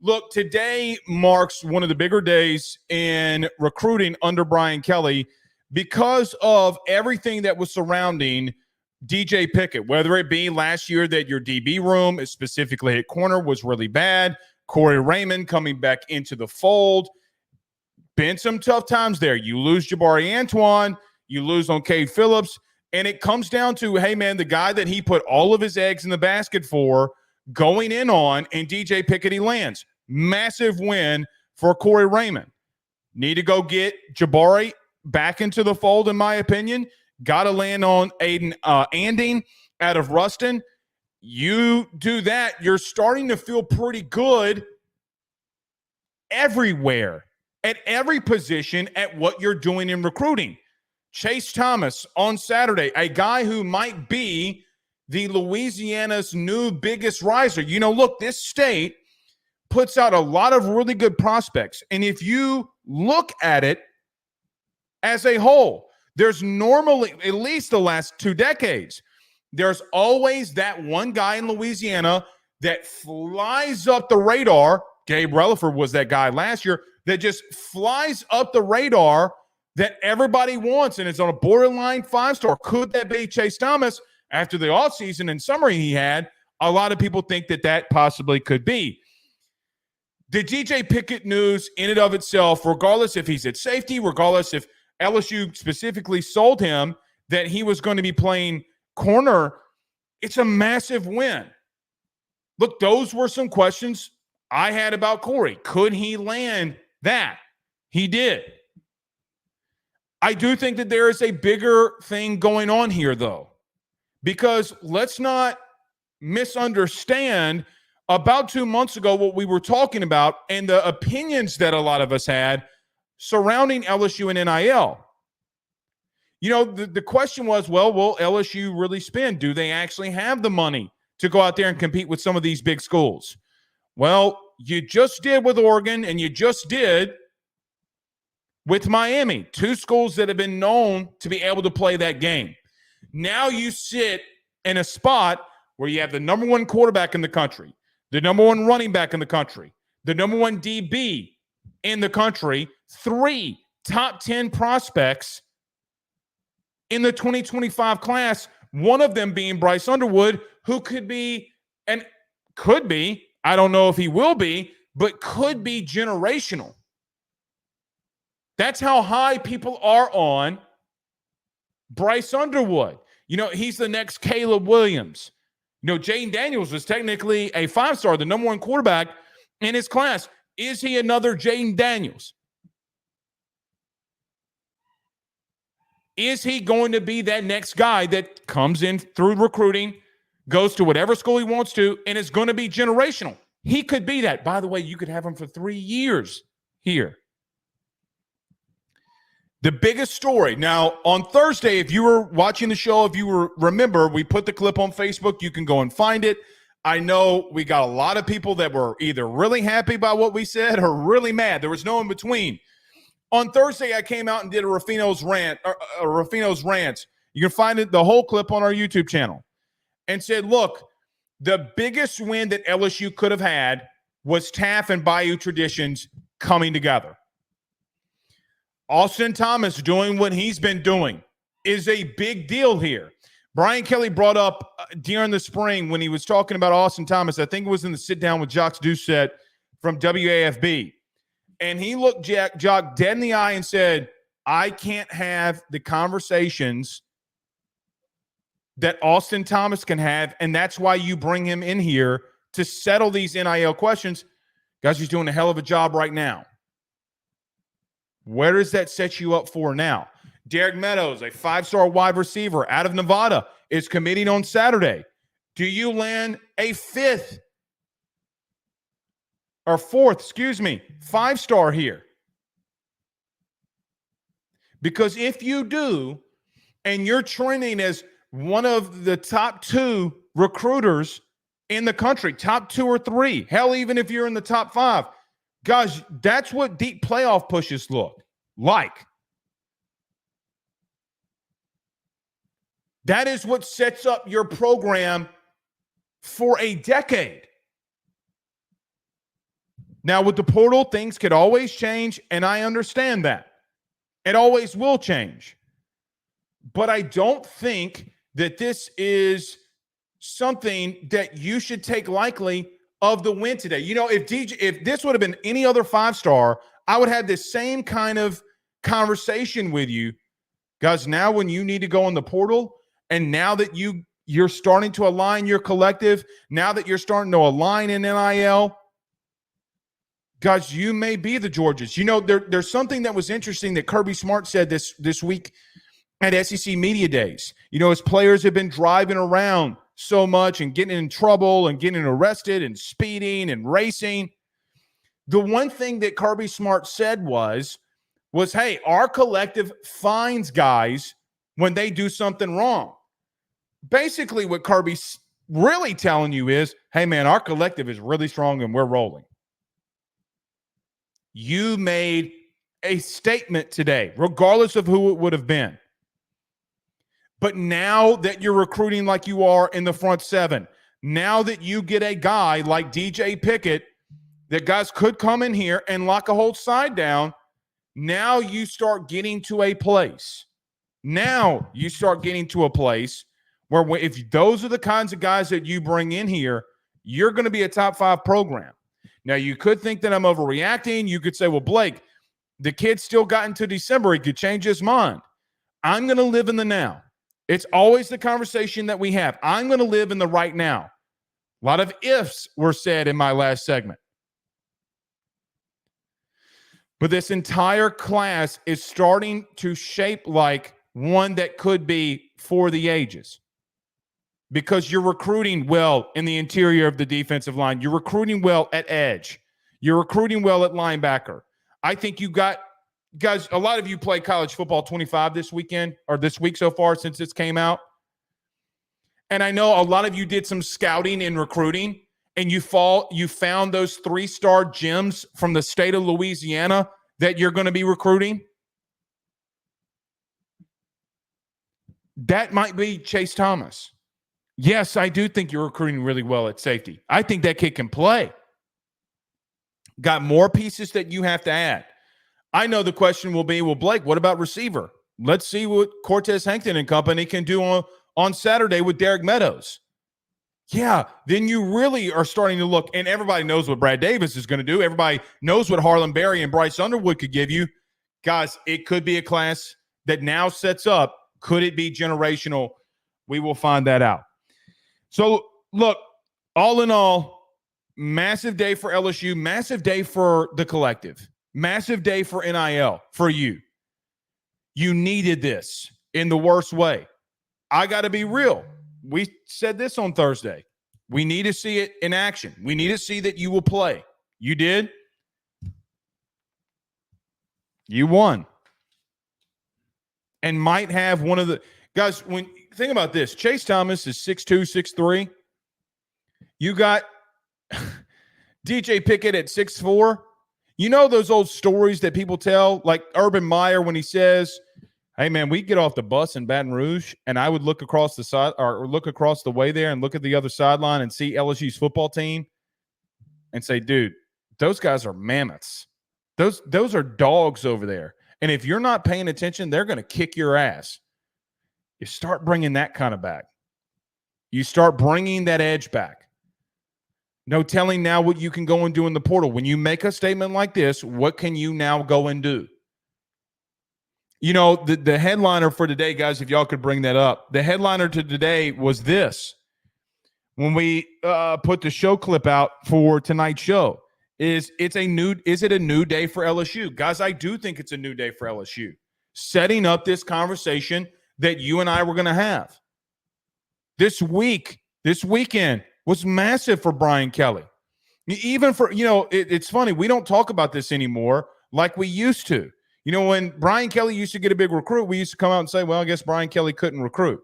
Look, today marks one of the bigger days in recruiting under Brian Kelly because of everything that was surrounding DJ Pickett, whether it be last year that your DB room, specifically at corner, was really bad. Corey Raymond coming back into the fold. Been some tough times there. You lose Jabari Antoine. You lose on Cade Phillips. And it comes down to, hey, man, the guy that he put all of his eggs in the basket for going in on, and DJ Pickett, he lands. Massive win for Corey Raymond. Need to go get Jabari back into the fold, in my opinion. Got to land on Aiden Anding out of Ruston. You do that, you're starting to feel pretty good everywhere, at every position, at what you're doing in recruiting. Jhase Thomas on Saturday, a guy who might be the Louisiana's new biggest riser. You know, look, this state puts out a lot of really good prospects. And if you look at it as a whole, there's normally, at least the last 2 decades, there's always that one guy in Louisiana that flies up the radar. Gabe Relaford was that guy last year that just flies up the radar that everybody wants, and it's on a borderline 5-star. Could that be Jhase Thomas? After the offseason and summer he had, a lot of people think that that possibly could be. The DJ Pickett news in and of itself, regardless if he's at safety, regardless if LSU specifically sold him that he was going to be playing corner, it's a massive win. Look, those were some questions I had about Corey. Could he land that? He did. I do think that there is a bigger thing going on here, though, because let's not misunderstand about 2 months ago what we were talking about and the opinions that a lot of us had surrounding LSU and NIL. You know, the question was, well, will LSU really spend? Do they actually have the money to go out there and compete with some of these big schools? Well, you just did with Oregon, and you just did with Miami, 2 schools that have been known to be able to play that game. Now you sit in a spot where you have the number 1 quarterback in the country, the number 1 running back in the country, the number 1 DB in the country, 3 top 10 prospects in the 2025 class, one of them being Bryce Underwood, who could be, I don't know if he will be, but could be generational. That's how high people are on Bryce Underwood. You know, he's the next Caleb Williams. You know, Jaden Daniels was technically a 5-star, the number 1 quarterback in his class. Is he another Jaden Daniels? Is he going to be that next guy that comes in through recruiting, goes to whatever school he wants to, and is going to be generational? He could be that. By the way, you could have him for 3 years here. The biggest story. Now, on Thursday, if you were watching the show, if you remember, we put the clip on Facebook. You can go and find it. I know we got a lot of people that were either really happy about what we said or really mad. There was no in between. On Thursday, I came out and did a Ruffino's rant. You can find it, the whole clip, on our YouTube channel, and said, look, the biggest win that LSU could have had was Taft and Bayou traditions coming together. Austin Thomas doing what he's been doing is a big deal here. Brian Kelly brought up during the spring when he was talking about Austin Thomas, I think it was in the sit-down with Jacques Doucette from WAFB, and he looked Jock dead in the eye and said, I can't have the conversations that Austin Thomas can have, and that's why you bring him in here to settle these NIL questions. Guys, he's doing a hell of a job right now. Where does that set you up for now? Derek Meadows, a 5-star wide receiver out of Nevada, is committing on Saturday. Do you land a 4th, 5-star here? Because if you do, and you're trending as one of the top 2 recruiters in the country, top 2 or 3, hell, even if you're in the top 5, guys, that's what deep playoff pushes look like. That is what sets up your program for a decade. Now, with the portal, things could always change, and I understand that. It always will change. But I don't think that this is something that you should take lightly of the win today. You know, if this would have been any other 5-star, I would have this same kind of conversation with you. Guys, now when you need to go in the portal, and now that you're starting to align your collective, now that you're starting to align in NIL, guys, you may be the Georges. You know, there's something that was interesting that Kirby Smart said this week at SEC Media Days. You know, his players have been driving around so much and getting in trouble and getting arrested and speeding and racing. The one thing that Kirby Smart said was, hey, our collective finds guys when they do something wrong. Basically, what Kirby's really telling you is, hey, man, our collective is really strong and we're rolling. You made a statement today, regardless of who it would have been. But now that you're recruiting like you are in the front seven, now that you get a guy like DJ Pickett, that guys could come in here and lock a whole side down, now you start getting to a place. Now you start getting to a place where if those are the kinds of guys that you bring in here, you're going to be a top 5 program. Now, you could think that I'm overreacting. You could say, well, Blake, the kid still got into December. He could change his mind. I'm going to live in the now. It's always the conversation that we have. I'm going to live in the right now. A lot of ifs were said in my last segment. But this entire class is starting to shape like one that could be for the ages. Because you're recruiting well in the interior of the defensive line. You're recruiting well at edge. You're recruiting well at linebacker. I think you got, guys, a lot of you played college football 25 this weekend, or this week so far since this came out. And I know a lot of you did some scouting and recruiting, and you found those 3-star gems from the state of Louisiana that you're going to be recruiting. That might be Jhase Thomas. Yes, I do think you're recruiting really well at safety. I think that kid can play. Got more pieces that you have to add. I know the question will be, well, Blake, what about receiver? Let's see what Cortez Hankton and company can do on Saturday with Derek Meadows. Yeah, then you really are starting to look, and everybody knows what Brad Davis is going to do. Everybody knows what Harlan Berry and Bryce Underwood could give you. Guys, it could be a class that now sets up. Could it be generational? We will find that out. So, look, all in all, massive day for LSU, massive day for the collective, massive day for NIL, for you. You needed this in the worst way. I got to be real. We said this on Thursday. We need to see it in action. We need to see that you will play. You did. You won. And might have one of the guys, when think about this, Jhase Thomas is 6'2", 6'3". You got DJ Pickett at 6'4". You know those old stories that people tell, like Urban Meyer when he says, hey, man, we get off the bus in Baton Rouge, and I would look across the side or look across the way there and look at the other sideline and see LSU's football team and say, dude, those guys are mammoths. Those are dogs over there. And if you're not paying attention, they're going to kick your ass. You start bringing that kind of back. You start bringing that edge back. No telling now what you can go and do in the portal. When you make a statement like this, what can you now go and do? You know, the headliner for today, guys, if y'all could bring that up, the headliner to today was this. When we put the show clip out for tonight's show, is it a new day for LSU? Guys, I do think it's a new day for LSU. Setting up this conversation that you and I were going to have. This weekend was massive for Brian Kelly. Even for, it's funny, we don't talk about this anymore like we used to. You know, when Brian Kelly used to get a big recruit, we used to come out and say, well, I guess Brian Kelly couldn't recruit.